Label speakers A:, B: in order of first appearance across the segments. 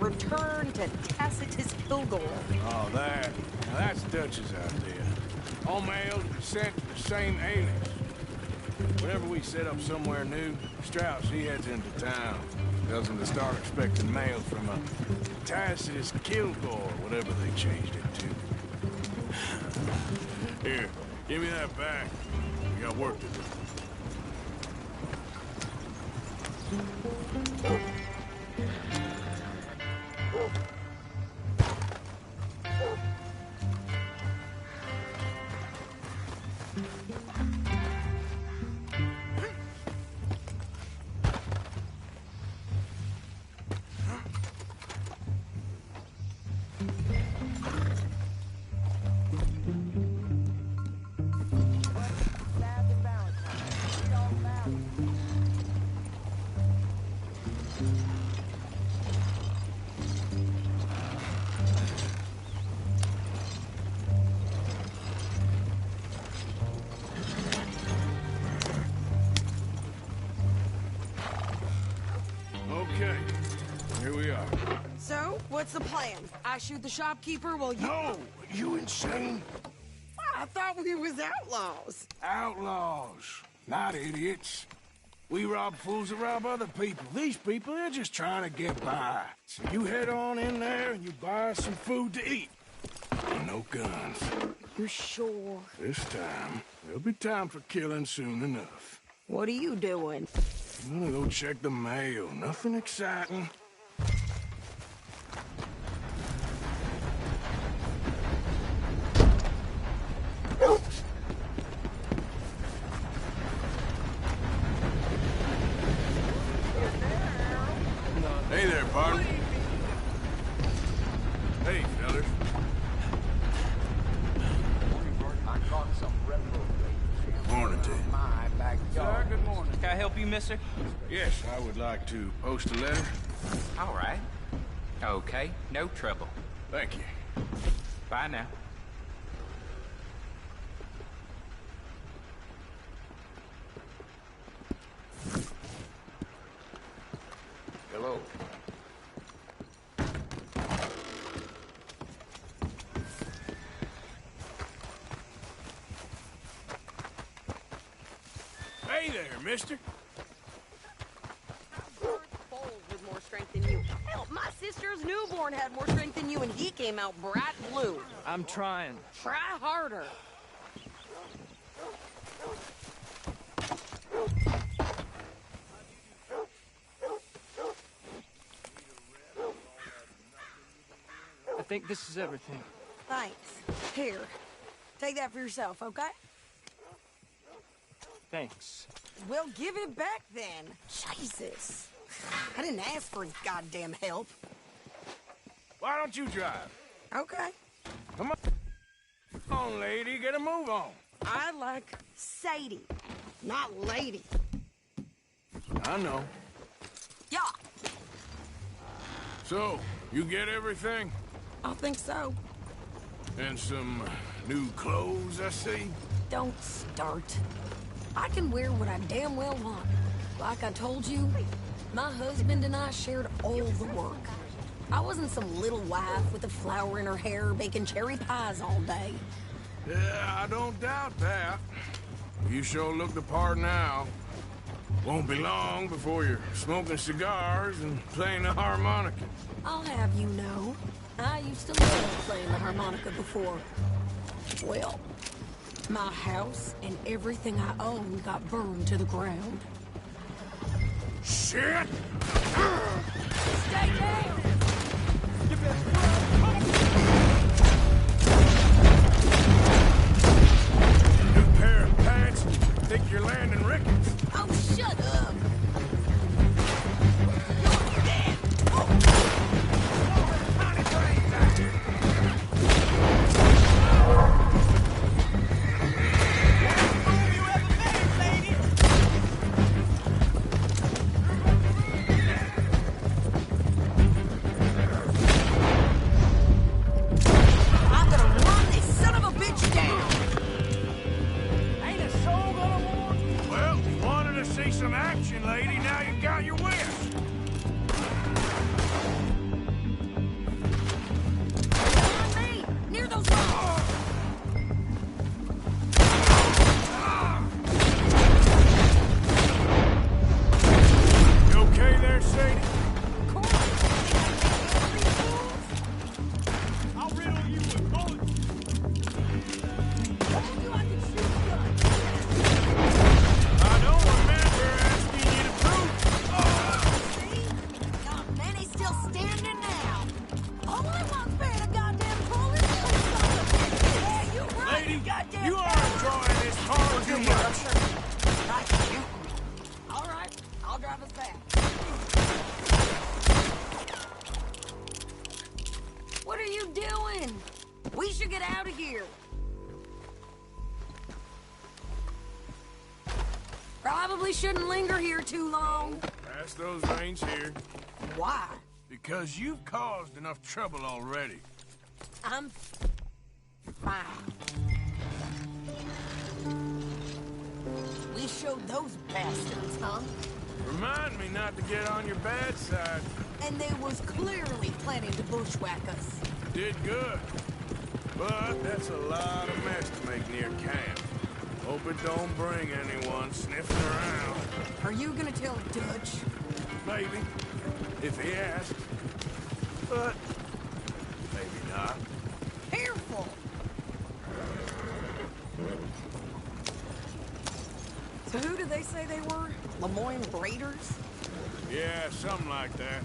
A: return to Tacitus Kilgore.
B: Oh, that. Now that's Dutch's idea. All mail to be sent to the same alias. Whenever we set up somewhere new, Strauss, he heads into town. Tells him to start expecting mail from a Tacitus Kilgore, whatever they changed it to. Here, give me that back. We got work to do.
A: What's the plan? I shoot the shopkeeper while you...
B: No! You insane?
A: I thought we was outlaws.
B: Outlaws, not idiots. We rob fools that rob other people. These people, they're just trying to get by. So you head on in there and you buy us some food to eat. And no guns.
A: You sure?
B: This time, there'll be time for killing soon enough.
A: What are you doing?
B: I'm gonna go check the mail. Nothing exciting. Hey there, partner. Hey, fellas. Morning to you.
C: Sir, good morning. Can I help you, mister?
B: Yes, I would like to post a letter.
C: All right. Okay, no trouble.
B: Thank you.
C: Bye now.
B: Hello. Hey there, mister.
A: With more strength than you. Hell, my sister's newborn had more strength than you, and he came out bright blue.
D: I'm trying.
A: Try harder.
D: I think this is everything.
A: Thanks. Here, take that for yourself, okay?
D: Thanks.
A: Well, give it back then. Jesus. I didn't ask for his goddamn help.
B: Why don't you drive?
A: Okay.
B: Come on. Come on, lady. Get a move on.
A: I like Sadie, not lady.
B: I know.
A: Yeah,
B: So, you get everything?
A: I think so.
B: And some new clothes, I see?
A: Don't start. I can wear what I damn well want. Like I told you, my husband and I shared all the work. I wasn't some little wife with a flower in her hair baking cherry pies all day.
B: Yeah, I don't doubt that. You sure look the part now. Won't be long before you're smoking cigars and playing the harmonica.
A: I'll have you know, I used to love playing the harmonica before. Well, my house and everything I owned got burned to the ground.
B: Shit!
A: Stay down!
B: New pair of pants? Think you're landing Ricketts?
A: Oh, shut up! should get out of here. Probably shouldn't linger here too long.
B: Pass those reins here.
A: Why?
B: Because you've caused enough trouble already.
A: I'm fine. We showed those bastards, huh?
B: Remind me not to get on your bad side.
A: And they was clearly planning to bushwhack us.
B: Did good. But that's a lot of mess to make near camp. Hope it don't bring anyone sniffing around.
A: Are you gonna tell Dutch?
B: Maybe. If he asks. But maybe not.
A: Careful! So who did they say they were? Lemoyne Raiders?
B: Yeah, something like that.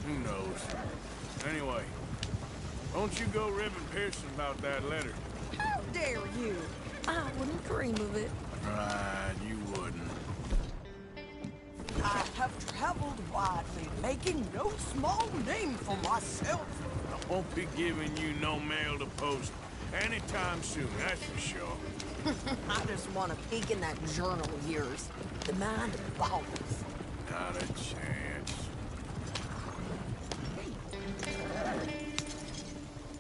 B: Who knows? Anyway, don't you go ribbing Pearson about that letter.
A: How dare you? I wouldn't dream of it.
B: Right, you wouldn't.
A: I have traveled widely, making no small name for myself.
B: I won't be giving you no mail to post anytime soon, that's for sure.
A: I just want to peek in that journal of yours. The mind boggles.
B: Not a chance.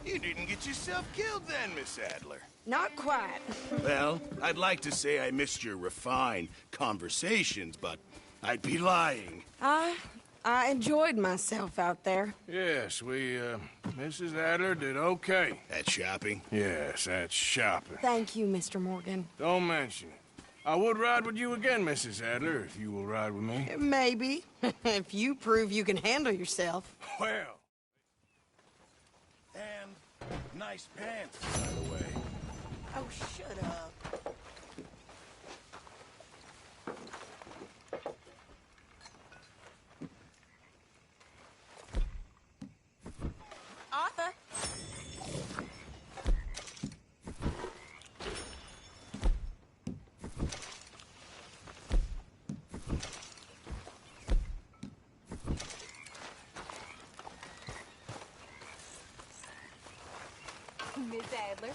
E: You didn't get yourself killed then, Miss Adler.
A: Not quite.
E: Well, I'd like to say I missed your refined conversations, but I'd be lying.
A: I enjoyed myself out there.
B: Yes, Mrs. Adler did okay.
E: At shopping?
B: Yes, that's shopping.
A: Thank you, Mr. Morgan.
B: Don't mention it. I would ride with you again, Mrs. Adler, if you will ride with me.
A: Maybe. If you prove you can handle yourself.
B: Well.
E: And nice pants, by the way.
A: Oh, shut up. Arthur. Miss Adler.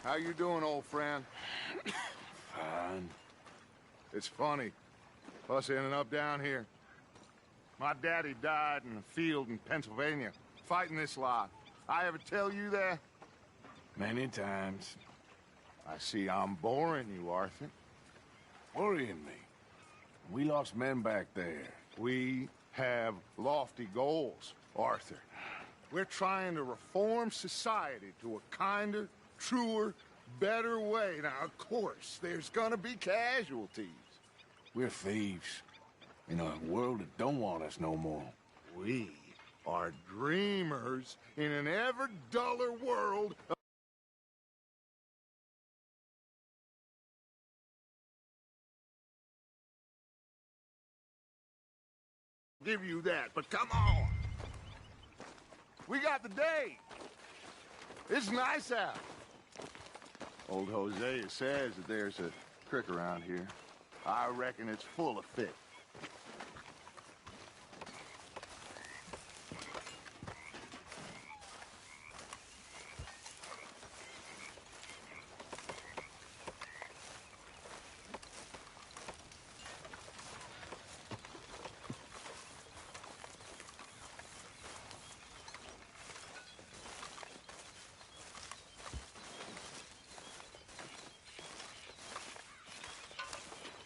F: How you doing, old friend?
B: Fine.
F: It's funny, us ending up down here. My daddy died in a field in Pennsylvania, fighting this lot. I ever tell you that?
B: Many times.
F: I see I'm boring you, Arthur.
B: Worrying me. We lost men back there.
F: We have lofty goals, Arthur. We're trying to reform society to a kinder, truer, better way. Now, of course, there's gonna be casualties.
B: We're thieves. In a world that don't want us no more.
F: We are dreamers in an ever duller world. Give you that, but come on. We got the day. It's nice out. Old Hosea says that there's a creek around here. I reckon it's full of fish.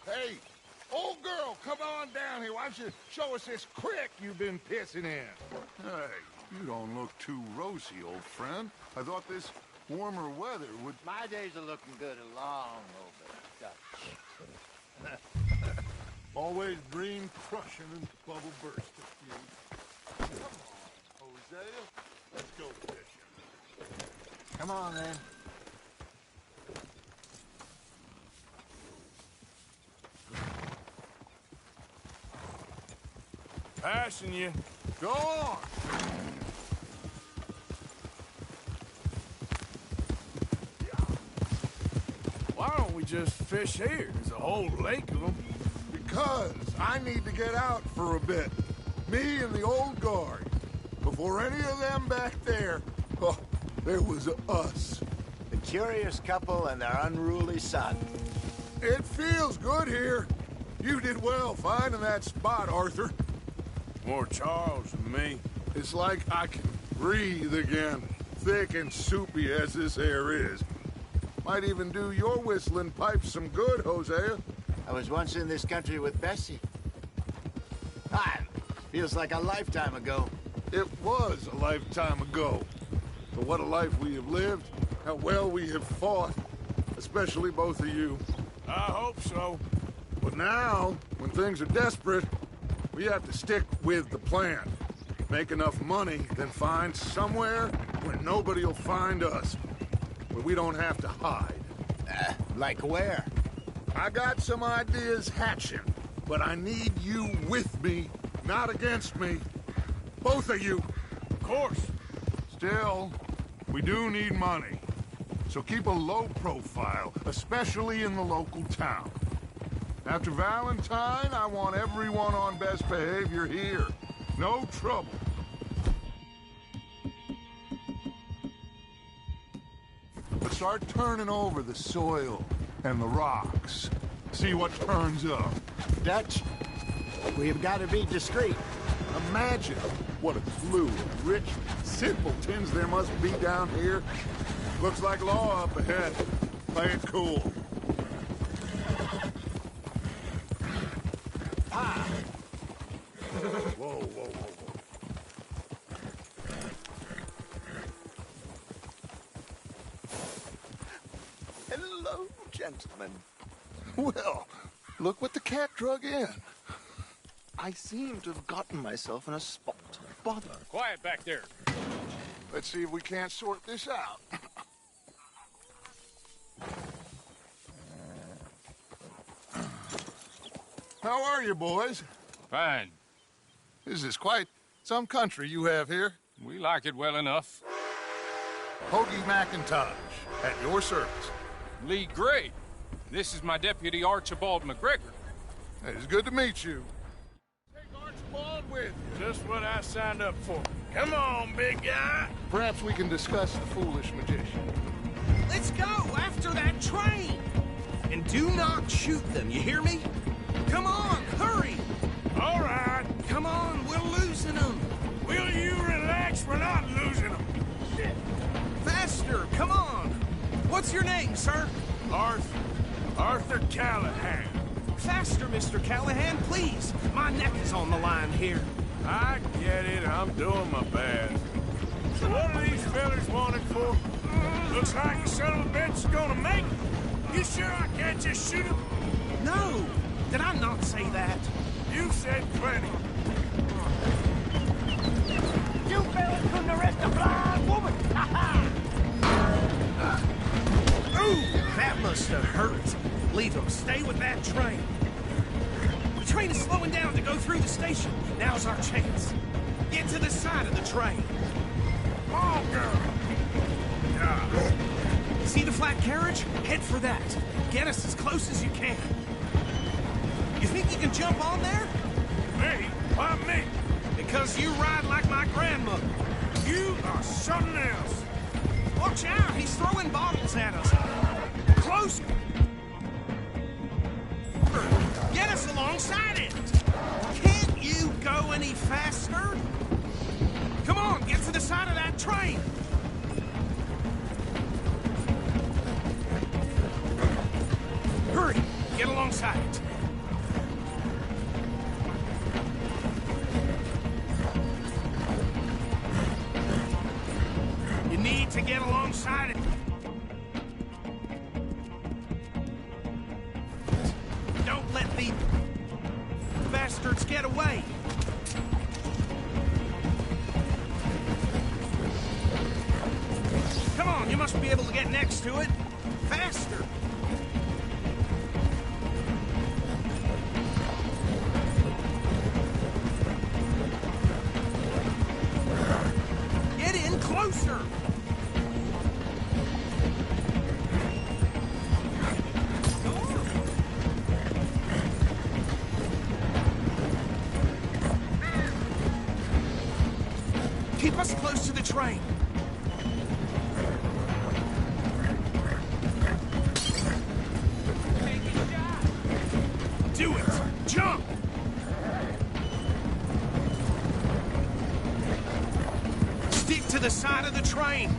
F: Hey, old girl, come on down here. Why don't you show us this creek you've been pissing in? Hey, you don't look too rosy, old friend. I thought this warmer weather would...
G: My days are looking good a long over Dutch.
F: Always dream crushing and bubble bursting. Come on, Hosea. Let's go fishing.
G: Come on, then.
B: Passing you.
F: Go on.
B: Why don't we just fish here? There's a whole lake of them.
F: Because I need to get out for a bit. Me and the old guard. Before any of them back there, oh, there was us.
G: The curious couple and their unruly son.
F: It feels good here. You did well finding that spot, Arthur.
B: More Charles than me.
F: It's like I can breathe again, thick and soupy as this air is. Might even do your whistling pipes some good, Hosea.
G: I was once in this country with Bessie. Feels like a lifetime ago.
F: It was a lifetime ago. But what a life we have lived, how well we have fought, especially both of you.
B: I hope so.
F: But now, when things are desperate, we have to stick with the plan. Make enough money, then find somewhere where nobody will find us. Where we don't have to hide.
G: Like where?
F: I got some ideas hatching, but I need you with me, not against me. Both of you.
B: Of course.
F: Still, we do need money. So keep a low profile, especially in the local town. After Valentine, I want everyone on best behavior here. No trouble. Let's start turning over the soil and the rocks. See what turns up.
G: Dutch, we've got to be discreet.
F: Imagine what a clue of rich simpletons there must be down here. Looks like law up ahead. Play it cool. Whoa, whoa, whoa, whoa.
G: Hello, gentlemen.
F: Well, look what the cat drug in.
G: I seem to have gotten myself in a spot of bother.
B: Quiet back there.
F: Let's see if we can't sort this out. How are you, boys?
H: Fine.
F: This is quite some country you have here.
H: We like it well enough.
F: Hoagie McIntosh, at your service.
H: Lee Gray. This is my deputy, Archibald McGregor.
F: It's good to meet you. Take Archibald with you.
B: Just what I signed up for. Come on, big guy.
F: Perhaps we can discuss the foolish magician.
I: Let's go after that train! And do not shoot them, you hear me? Come on, hurry!
B: All right.
I: Come on, we're losing them!
B: Will you relax? We're not losing them.
I: Faster, come on! What's your name, sir?
B: Arthur Callahan.
I: Faster, Mr. Callahan, please! My neck is on the line here.
B: I get it. I'm doing my best. So what are these fellas wanted for? Looks like the son of a bitch is gonna make it. You sure I can't just shoot him?
I: No! Did I not say that?
B: You said plenty.
J: You fellas couldn't arrest a blind woman!
I: Ooh, that must have hurt. Leave him. Stay with that train. The train is slowing down to go through the station. Now's our chance. Get to the side of the train.
B: Come on, girl.
I: See the flat carriage? Head for that. Get us as close as you can. You think you can jump on there?
B: Me? Why me?
I: Because you ride like my grandmother.
B: You are something else.
I: Watch out, he's throwing bottles at us. Closer. Get us alongside it. Can't you go any faster? Come on, get to the side of that train. Hurry, get alongside it. You need to get alongside it. Don't let the bastards get away. Come on, you must be able to get next to it. Faster. Get in closer. Keep us close to the train. Do it! Jump! Stick to the side of the train.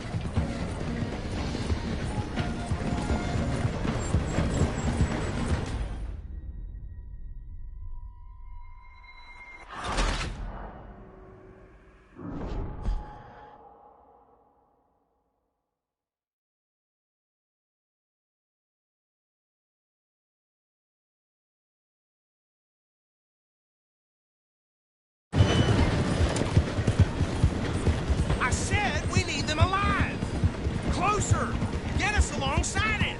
I: I said we need them alive! Closer! Get us alongside it!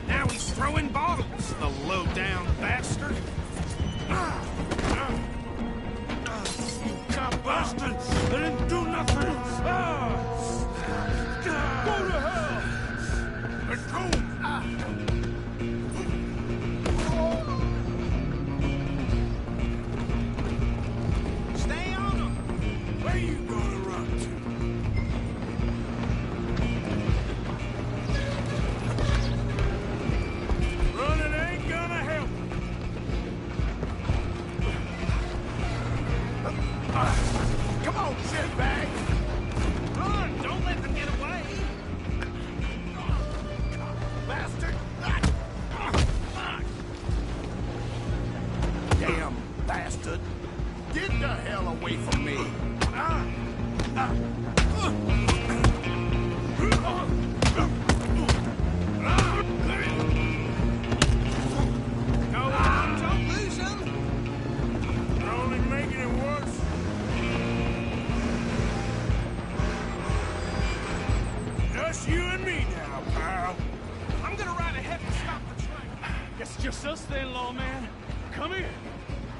I: Now he's throwing bottles, the low-down bastard!
B: You cop bastards! I didn't do nothing! Go to hell! Let's go!
I: Stay on them!
B: Where you gonna run to? Running ain't gonna help. Come on, shitbag!
I: Run! Don't let them get away!
B: Bastard! Damn bastard! Get the hell away from me!
I: Go on, don't lose them!
B: You're only making it worse. Just you and me now, pal.
I: I'm gonna ride ahead and stop the train.
D: Guess it's just us then, lawman. Come here.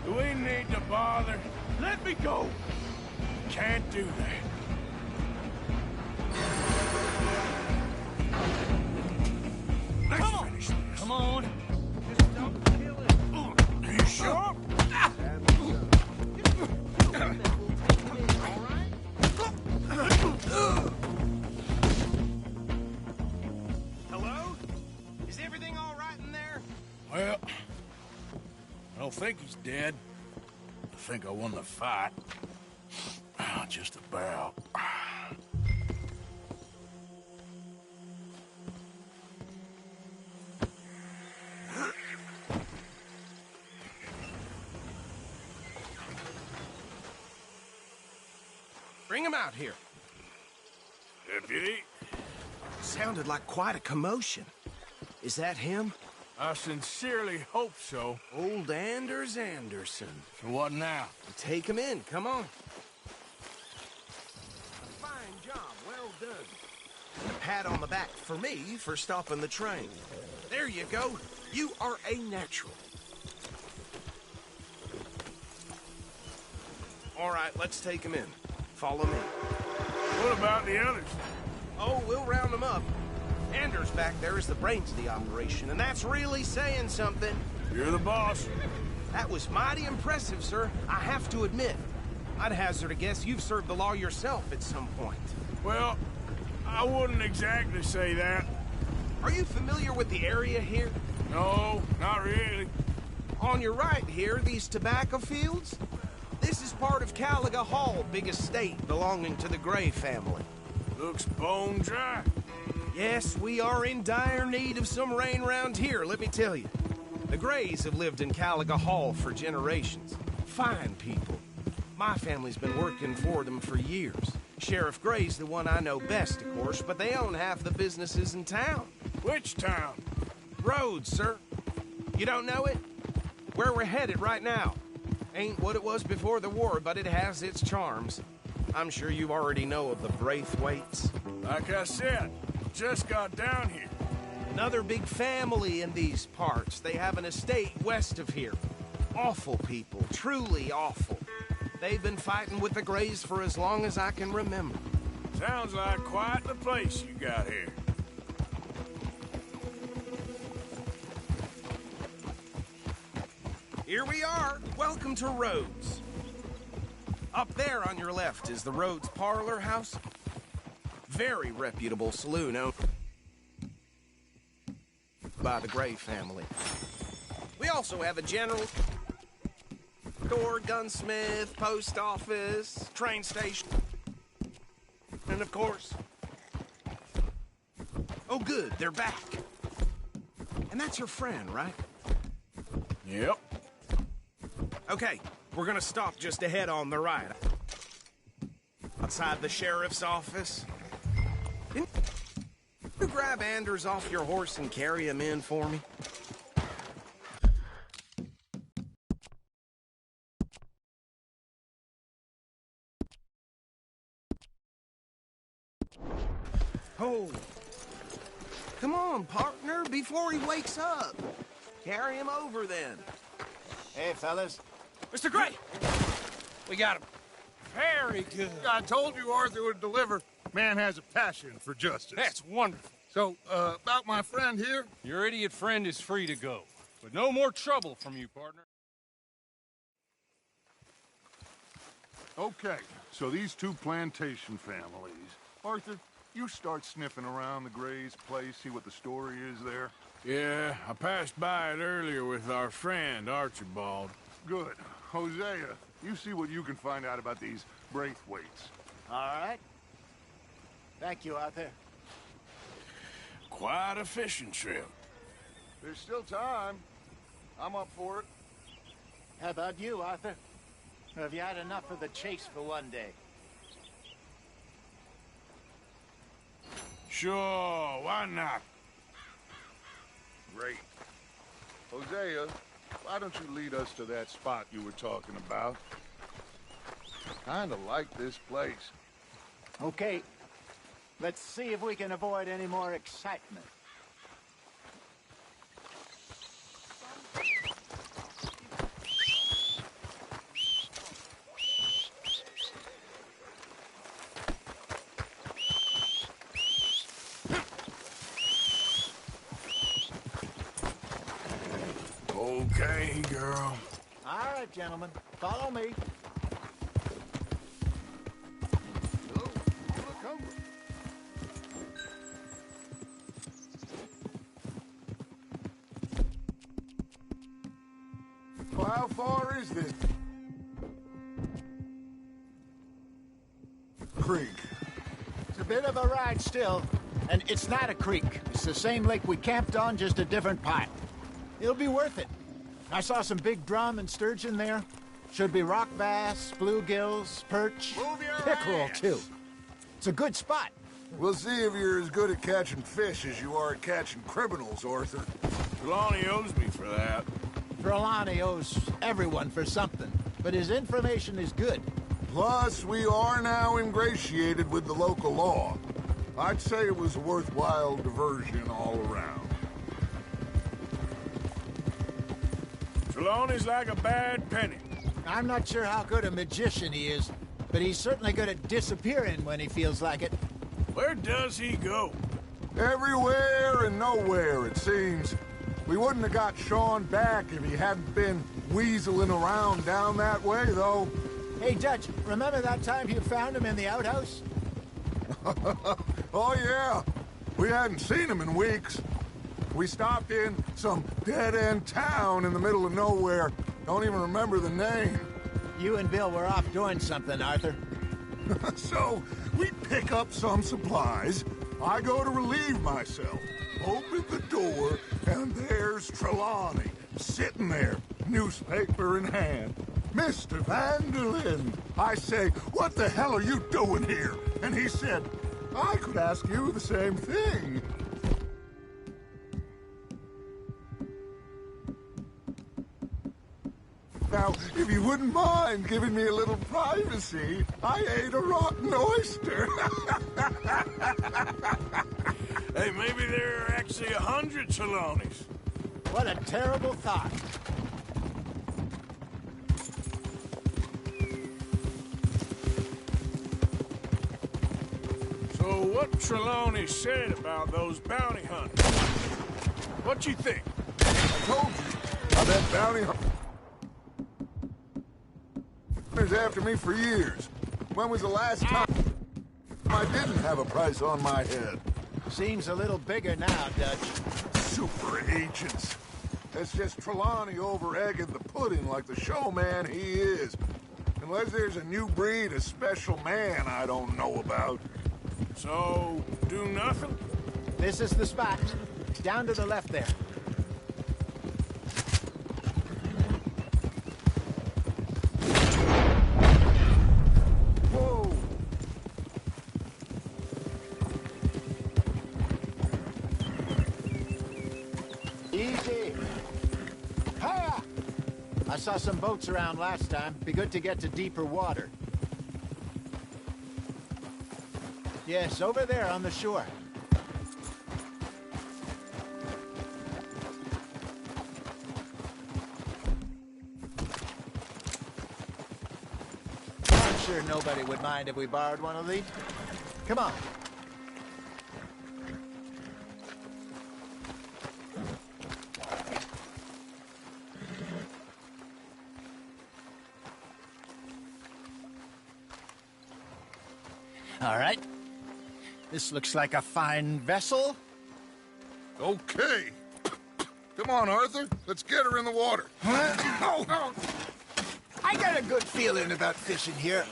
B: Do we need to bother?
D: Let me go.
B: Can't do that. Let's
D: Come on.
B: finish this.
D: Come on. Just don't kill it.
B: Are you sure? don't think he's dead. I think I won the fight. Just about.
I: Bring him out here.
B: Deputy?
I: Sounded like quite a commotion. Is that him?
B: I sincerely hope so.
I: Old Anders Anderson.
B: So what now?
I: Take him in, come on. A fine job, well done. And a pat on the back for me for stopping the train. There you go. You are a natural. All right, let's take him in. Follow me.
B: What about the others?
I: Oh, we'll round them up. Anders back there is the brains of the operation, and that's really saying something.
B: You're the boss.
I: That was mighty impressive, sir. I have to admit. I'd hazard a guess you've served the law yourself at some point.
B: Well, I wouldn't exactly say that.
I: Are you familiar with the area here?
B: No, not really.
I: On your right here, these tobacco fields? This is part of Caliga Hall, big estate belonging to the Gray family.
B: Looks bone dry.
I: Yes, we are in dire need of some rain round here, let me tell you. The Grays have lived in Caliga Hall for generations. Fine people. My family's been working for them for years. Sheriff Gray's the one I know best, of course, but they own half the businesses in town.
B: Which town?
I: Rhodes, sir. You don't know it? Where we're headed right now. Ain't what it was before the war, but it has its charms. I'm sure you already know of the Braithwaites.
B: Like I said, just got down here.
I: Another big family in these parts. They have an estate west of here. Awful people, truly awful. They've been fighting with the Grays for as long as I can remember.
B: Sounds like quite the place you got here.
I: Here we are. Welcome to Rhodes. Up there on your left is the Rhodes Parlor House. Very reputable saloon owned by the Gray family. We also have a general store, gunsmith, post office, train station, and of course... Oh good, they're back. And that's your friend, right?
B: Yep.
I: Okay, we're gonna stop just ahead on the right. Outside the sheriff's office. Can you grab Anders off your horse and carry him in for me? Oh. Come on, partner, before he wakes up. Carry him over then.
J: Hey, fellas.
H: Mr. Gray! We got him. Very good.
F: I told you Arthur would deliver. Man has a passion for justice.
H: That's wonderful.
F: So, about my friend here?
H: Your idiot friend is free to go. But no more trouble from you, partner.
F: Okay, so these two plantation families. Arthur, you start sniffing around the Gray's place, see what the story is there.
B: Yeah, I passed by it earlier with our friend, Archibald.
F: Good. Hosea, you see what you can find out about these Braithwaites.
J: All right. Thank you, Arthur.
B: Quite a fishing trip.
F: There's still time. I'm up for it.
J: How about you, Arthur? Or have you had enough of the chase for one day?
B: Sure, why not?
F: Great. Hosea, why don't you lead us to that spot you were talking about? Kinda like this place.
J: Okay. Let's see if we can avoid any more excitement.
B: Okay, girl.
J: All right, gentlemen. Follow me.
F: Hello? You look hungry. How far is this creek?
J: It's a bit of a ride still, and it's not a creek. It's the same lake we camped on, just a different part. It'll be worth it. I saw some big drum and sturgeon there. Should be rock bass, bluegills, perch, pickerel too. It's a good spot.
F: We'll see if you're as good at catching fish as you are at catching criminals, Arthur.
B: Trelawney owes me for that.
J: Trelawney owes everyone for something, but his information is good.
F: Plus, we are now ingratiated with the local law. I'd say it was a worthwhile diversion all around.
B: Trelawney's like a bad penny.
J: I'm not sure how good a magician he is, but he's certainly good at disappearing when he feels like it.
B: Where does he go?
F: Everywhere and nowhere, it seems. We wouldn't have got Sean back if he hadn't been weaseling around down that way, though.
J: Hey, Dutch, remember that time you found him in the outhouse?
F: Oh, yeah. We hadn't seen him in weeks. We stopped in some dead-end town in the middle of nowhere. Don't even remember the name.
J: You and Bill were off doing something, Arthur.
F: So, we pick up some supplies. I go to relieve myself. Open the door, and there's Trelawney, sitting there, newspaper in hand. Mr. Vanderlyn. I say, what the hell are you doing here? And he said, I could ask you the same thing. Now, if you wouldn't mind giving me a little privacy, I ate a rotten oyster.
B: Hey, maybe there are actually 100 Trelawneys.
J: What a terrible thought.
B: So what Trelawney said about those bounty hunters? What you think?
F: I told you. I bet bounty hunters after me for years. When was the last time I didn't have a price on my head?
J: Seems a little bigger now, Dutch.
F: Super agents. That's just Trelawney over-egging the pudding like the showman he is. Unless there's a new breed of special man I don't know about.
B: So, do nothing?
J: This is the spot. Down to the left there. Whoa! Easy. Hiya! I saw some boats around last time. Be good to get to deeper water. Yes, over there on the shore. I'm sure nobody would mind if we borrowed one of these. Come on. All right. This looks like a fine vessel.
F: Okay. Come on, Arthur. Let's get her in the water.
J: Oh. I got a good feeling about fishing here.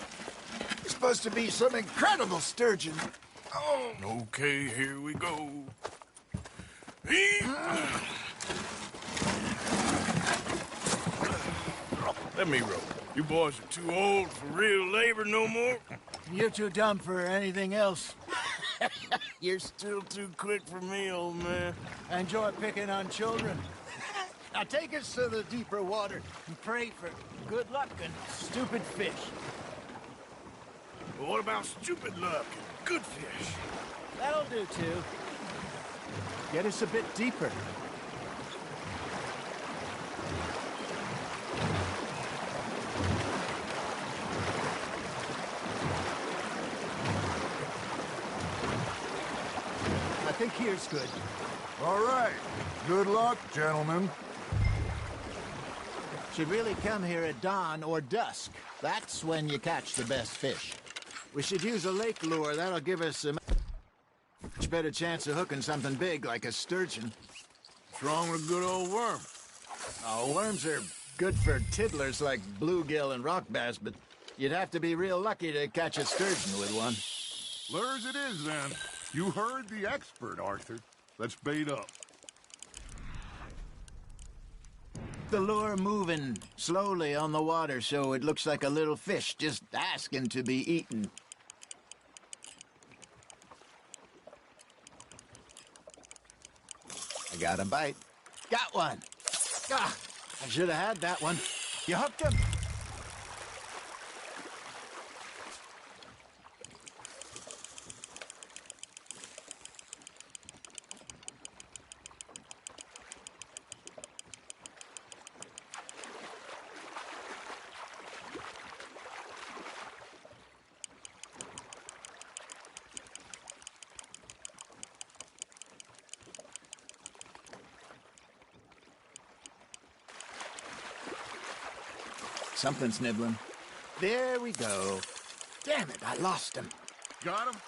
J: It's supposed to be some incredible sturgeon.
B: Oh. Okay, here we go. Let me row. You boys are too old for real labor no more.
J: You're too dumb for anything else.
B: You're still too quick for me, old man.
J: I enjoy picking on children. Now take us to the deeper water and pray for good luck and stupid fish.
B: But what about stupid luck and good fish?
J: That'll do, too. Get us a bit deeper. I think here's good.
F: All right. Good luck, gentlemen.
J: Should really come here at dawn or dusk. That's when you catch the best fish. We should use a lake lure. That'll give us a much better chance of hooking something big like a sturgeon.
B: What's wrong with a good old worm?
J: Oh, worms are Good for tiddlers like bluegill and rock bass, but you'd have to be real lucky to catch a sturgeon with one.
F: Lures it is, then. You heard the expert, Arthur. Let's bait up.
J: The lure moving slowly on the water so it looks like a little fish just asking to be eaten. I got a bite. Got one. Ah, I should have had that one. You hooked him? Something's nibbling. There we go. Damn it, I lost him.
F: Got him?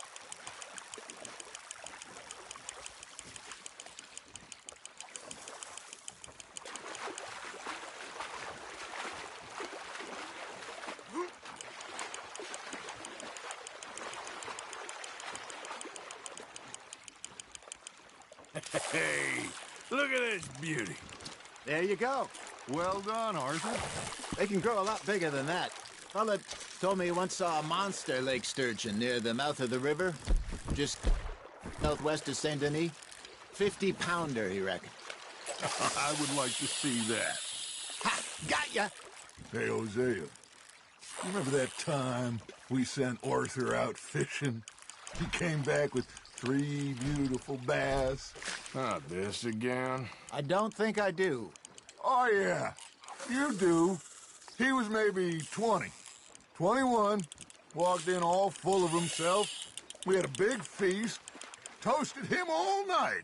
B: Hey, look at this beauty.
J: There you go.
F: Well done, Arthur.
J: They can grow a lot bigger than that. Fella told me he once saw a monster lake sturgeon near the mouth of the river, just southwest of Saint Denis. 50-pounder, he reckoned.
F: I would like to see that.
J: Ha! Got ya!
F: Hey, Hosea. You remember that time we sent Arthur out fishing? He came back with 3 beautiful bass.
B: Not this again.
J: I don't think I do.
F: Oh, yeah. You do. He was maybe 20. 21. Walked in all full of himself. We had a big feast. Toasted him all night.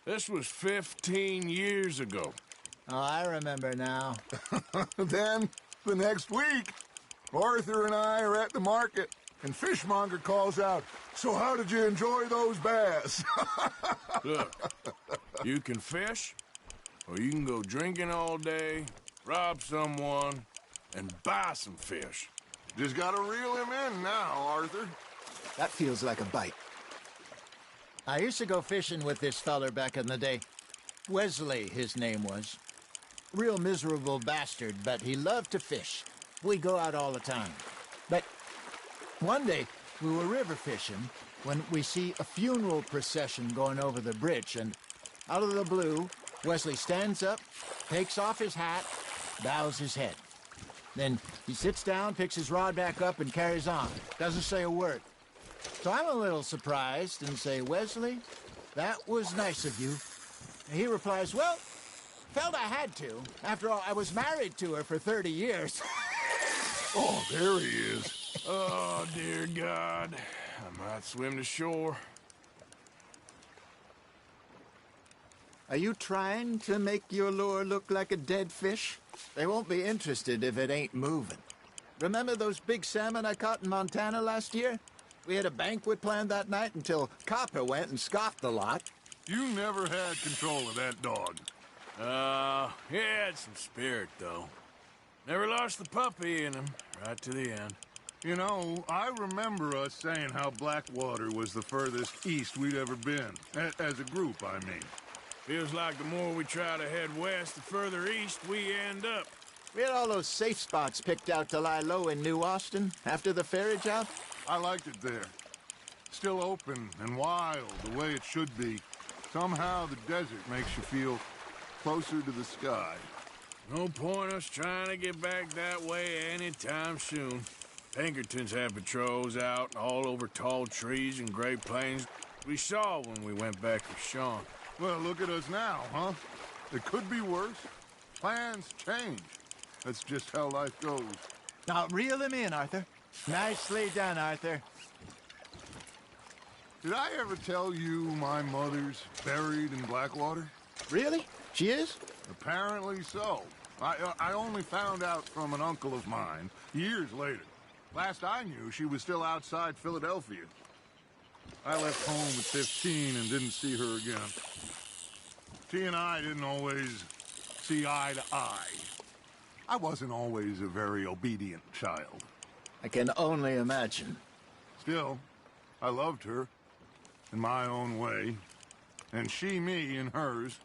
B: This was 15 years ago.
J: Oh, I remember now.
F: Then, the next week, Arthur and I are at the market, and Fishmonger calls out, "So how did you enjoy those bass?"
B: Look, you can fish, or you can go drinking all day, rob someone, and buy some fish.
F: Just gotta reel him in now, Arthur.
J: That feels like a bite. I used to go fishing with this feller back in the day. Wesley, his name was. Real miserable bastard, but he loved to fish. We'd go out all the time. But one day, we were river fishing when we see a funeral procession going over the bridge, and out of the blue, Wesley stands up, takes off his hat, bows his head. Then he sits down, picks his rod back up, and carries on. Doesn't say a word. So I'm a little surprised and say, "Wesley, that was nice of you." And he replies, "Well, felt I had to. After all, I was married to her for 30 years.
F: Oh, there he is.
B: Oh, dear God. I might swim to shore.
J: Are you trying to make your lure look like a dead fish? They won't be interested if it ain't moving. Remember those big salmon I caught in Montana last year? We had a banquet planned that night until Copper went and scoffed the lot.
F: You never had control of that dog.
B: He had some spirit, though. Never lost the puppy in him, right to the end.
F: You know, I remember us saying how Blackwater was the furthest east we'd ever been. As a group, I mean.
B: Feels like the more we try to head west, the further east we end up.
J: We had all those safe spots picked out to lie low in New Austin after the ferry job.
F: I liked it there. Still open and wild, the way it should be. Somehow the desert makes you feel closer to the sky.
B: No point us trying to get back that way anytime soon. Pinkertons had patrols out all over tall trees and Great Plains. We saw when we went back with Sean.
F: Well, look at us now, huh? It could be worse. Plans change. That's just how life goes.
J: Now, reel him in, Arthur. Nicely done, Arthur.
F: Did I ever tell you my mother's buried in Blackwater?
J: Really? She is?
F: Apparently so. I only found out from an uncle of mine years later. Last I knew, she was still outside Philadelphia. I left home at 15 and didn't see her again. She and I didn't always see eye to eye. I wasn't always a very obedient child.
J: I can only imagine.
F: Still, I loved her in my own way, and she me in hers.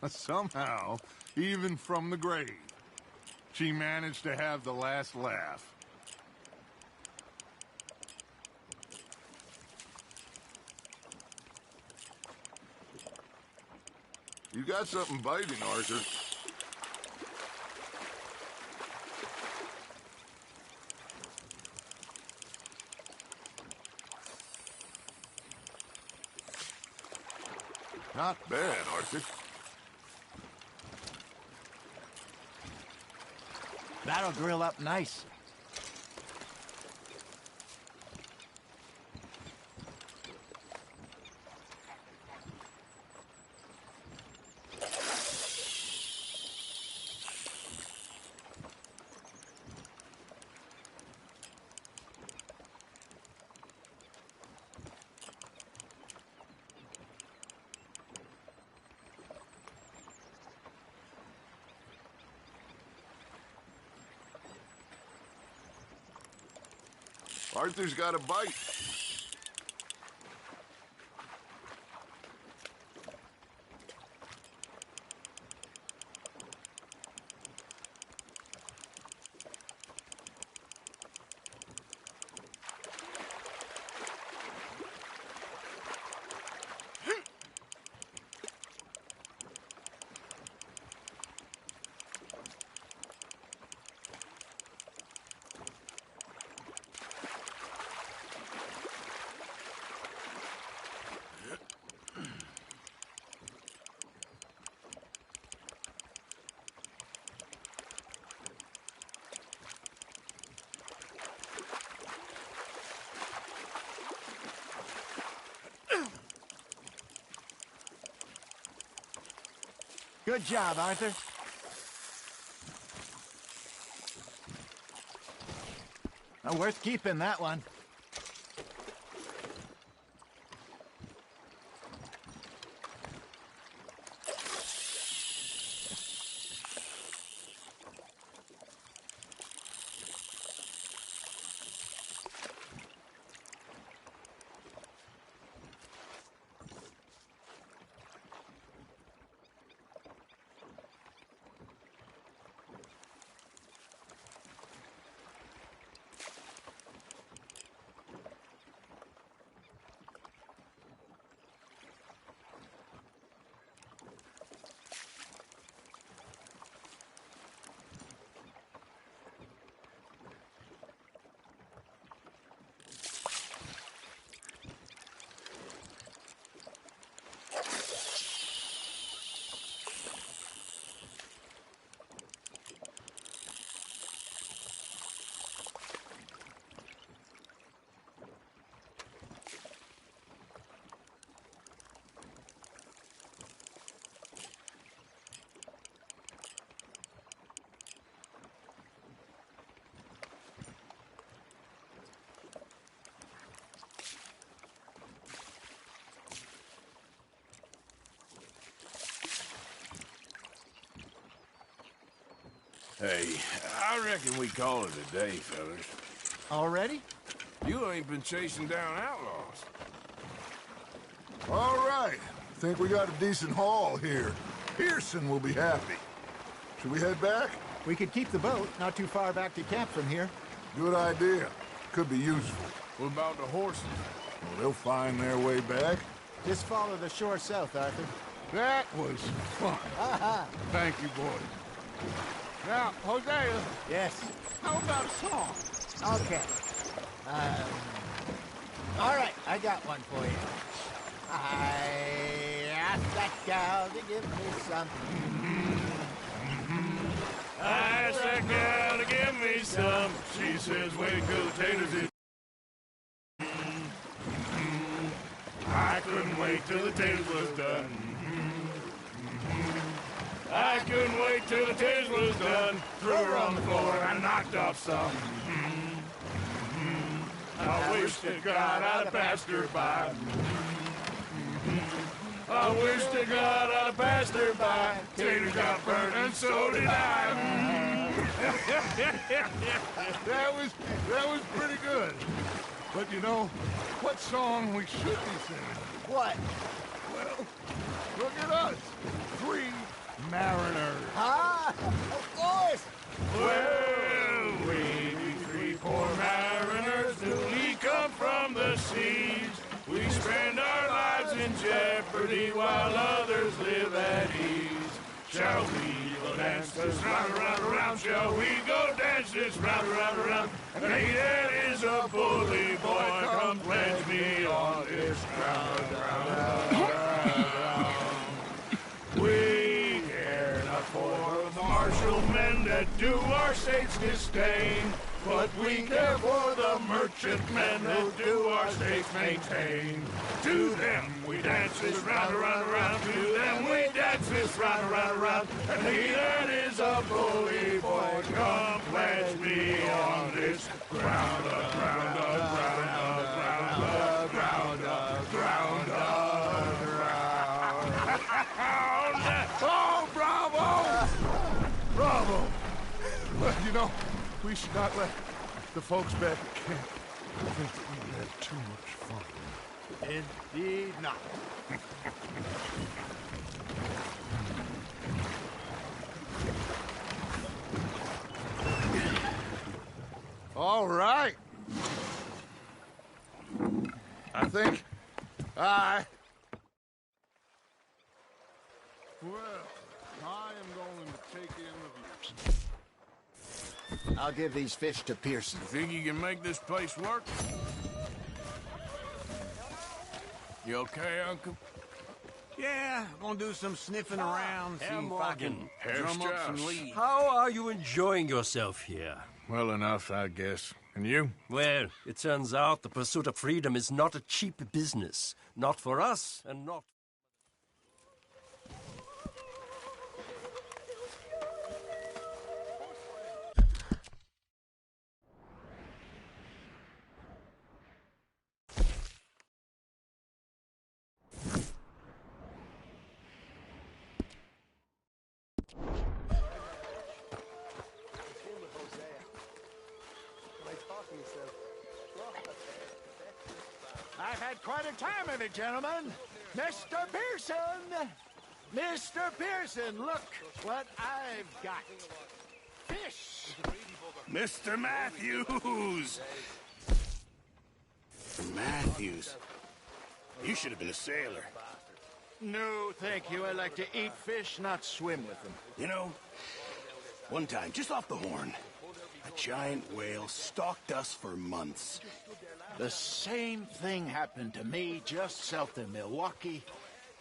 F: Somehow, even from the grave, she managed to have the last laugh. You got something biting, Arthur. Not bad, Arthur.
J: That'll grill up nice.
F: Arthur's got a bite. Good job, Arthur. Worth keeping, that one.
B: Hey, I reckon we call it a day, fellas.
J: Already?
B: You ain't been chasing down outlaws.
F: All right. Think we got a decent haul here. Pearson will be happy. Should we head back?
J: We could keep the boat not too far back to camp from here.
F: Good idea. Could be useful.
B: What about the horses?
F: Well, they'll find their way back.
J: Just follow the shore south, Arthur.
F: That was fun. Thank you, boys. Now, Hosea.
J: Yes.
F: How about a song?
J: Okay. All right, I got one for you. I asked that gal to give me some.
B: I asked that gal to give me some. She says, wait till the taters is. I couldn't wait till the taters was done. I couldn't wait till the taters was done. Threw her on the floor and I knocked off some. I wish to God I'd have passed her by. I wish to God I'd passed her by. Tater got burnt and so did I.
F: That was pretty good. But you know, what song we should be singing?
J: What?
F: Well, look at us. 3 mariners.
J: Ah, of course.
B: Well, we be 3 poor mariners, newly come from the seas. We spend our lives in jeopardy while others live at ease. Shall we go dance this round, around, around? Shall we go dance this round, around, around? And he that is a bully boy, come pledge me on this ground, We care not for the martial men that do our state's disdain, but we care for the merchantmen who do our states maintain. To them we dance this round, around, around. To them we dance this round, around, around. And he that is a bully boy, come pledge me on this ground, ground, ground, ground, ground, ground, ground. Oh, bravo! Bravo!
F: Well, you know, we should not let the folks back at camp think that we had too much fun.
J: Indeed not.
F: All right. I think Well, I am going to take in the views.
J: I'll give these fish to Pearson.
B: You think you can make this place work? You okay, Uncle?
H: Yeah, gonna do some sniffing around, see if I can
B: Herr
H: drum up some
B: Strauss.
H: leads.
K: How are you enjoying yourself here?
B: Well enough, I guess. And you?
K: Well, it turns out the pursuit of freedom is not a cheap business. Not for us, and not...
J: I've had quite a time of it, gentlemen. Mr. Pearson! Mr. Pearson, look what I've got. Fish!
E: Mr. Matthews! Matthews? You should have been a sailor.
J: No, thank you. I like to eat fish, not swim with them.
E: You know, one time, just off the horn, a giant whale stalked us for months.
J: The same thing happened to me just south of Milwaukee,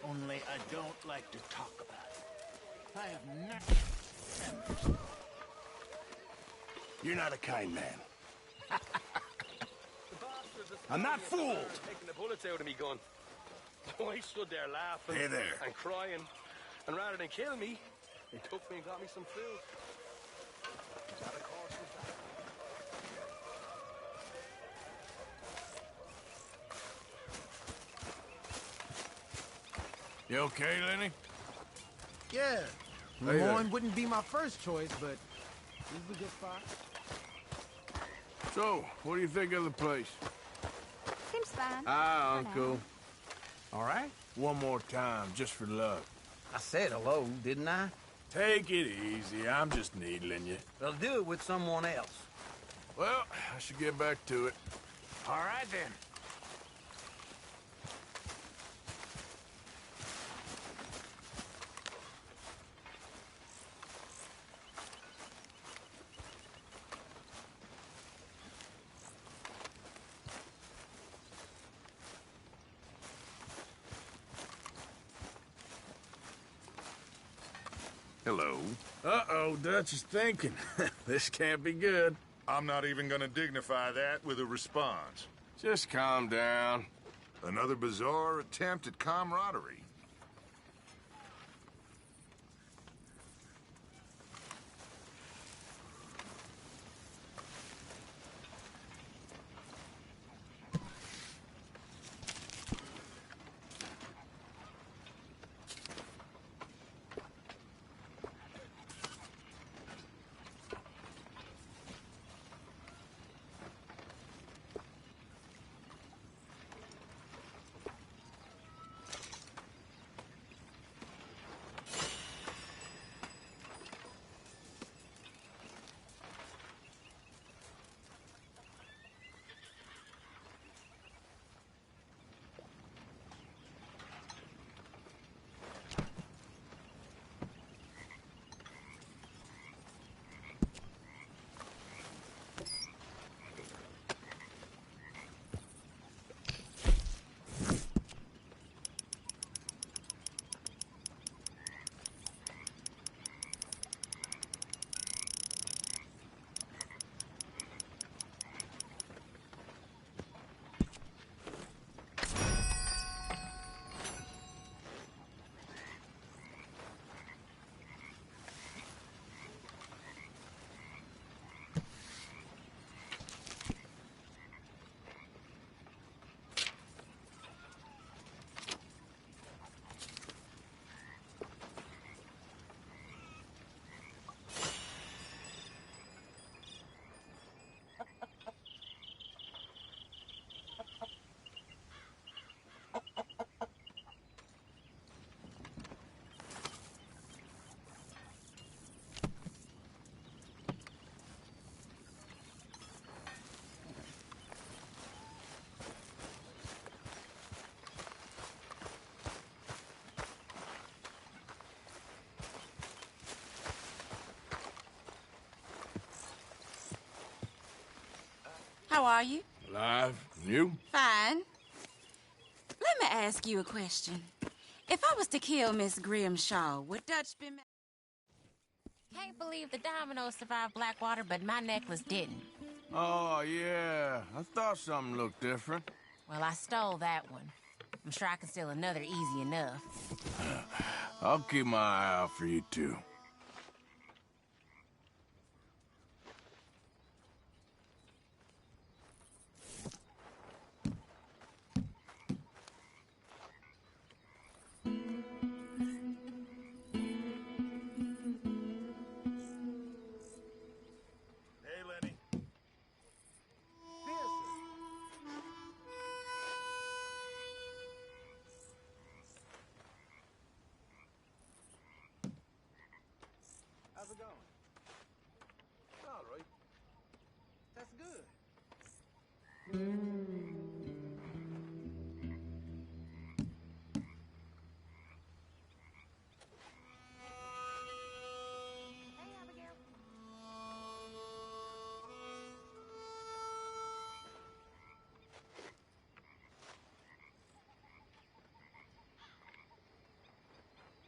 J: only I don't like to talk about it. I have never...
E: You're not a kind man. I'm not fooled.
L: Taking the bullets out of me gun. I stood there laughing
E: Hey there.
L: and crying, and rather than kill me, they took me and got me some food. That, of course, was that.
B: You okay, Lenny?
H: Yeah,
B: Hey there.
H: Lemoyne wouldn't be my first choice, but this is a good spot.
B: So, what do you think of the place?
M: Seems fun.
B: Ah, Uncle.
H: All right.
B: One more time, just for luck.
H: I said hello, didn't I?
B: Take it easy. I'm just needling you.
H: Well, do it with someone else.
B: Well, I should get back to it.
H: All right, then.
B: Hello. Uh-oh, Dutch is thinking. This can't be good.
F: I'm not even going to dignify that with a response.
B: Just calm down.
F: Another bizarre attempt at camaraderie.
N: How are you?
B: Alive. You?
N: Fine. Let me ask you a question. If I was to kill Miss Grimshaw, would Dutch be mad?
O: Can't believe the dominoes survived Blackwater, but my necklace didn't.
B: Oh, yeah. I thought something looked different.
O: Well, I stole that one. I'm sure I can steal another easy enough.
B: I'll keep my eye out for you, too.
F: Hey, Lenny.
L: How's it going? All right. That's good.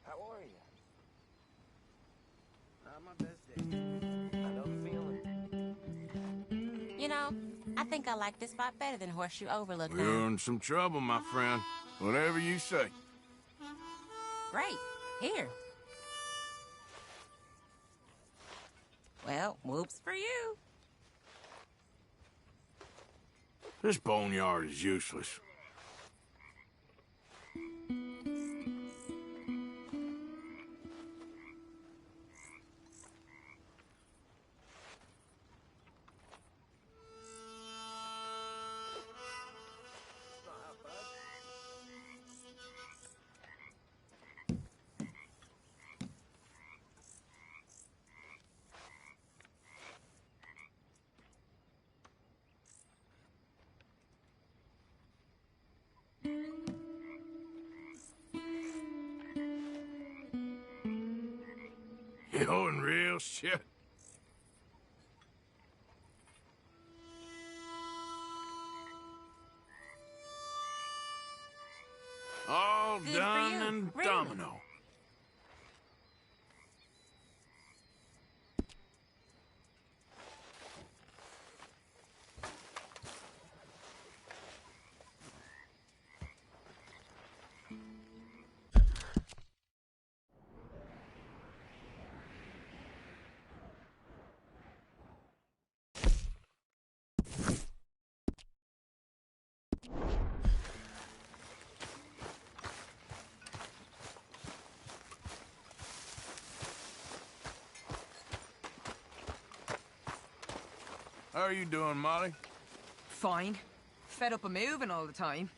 L: How are you? Not my best day. I know the feeling.
O: You know, I think I like this spot better than Horseshoe Overlook now.
B: You're in some trouble, my friend. Whatever you say.
O: Great. Here. Well, whoops for you.
B: This boneyard is useless. You're in real shit. All
O: Good for
B: done
O: you.
B: and
O: Really?
B: domino. How are you doing, Molly?
P: Fine. Fed up of moving all the time.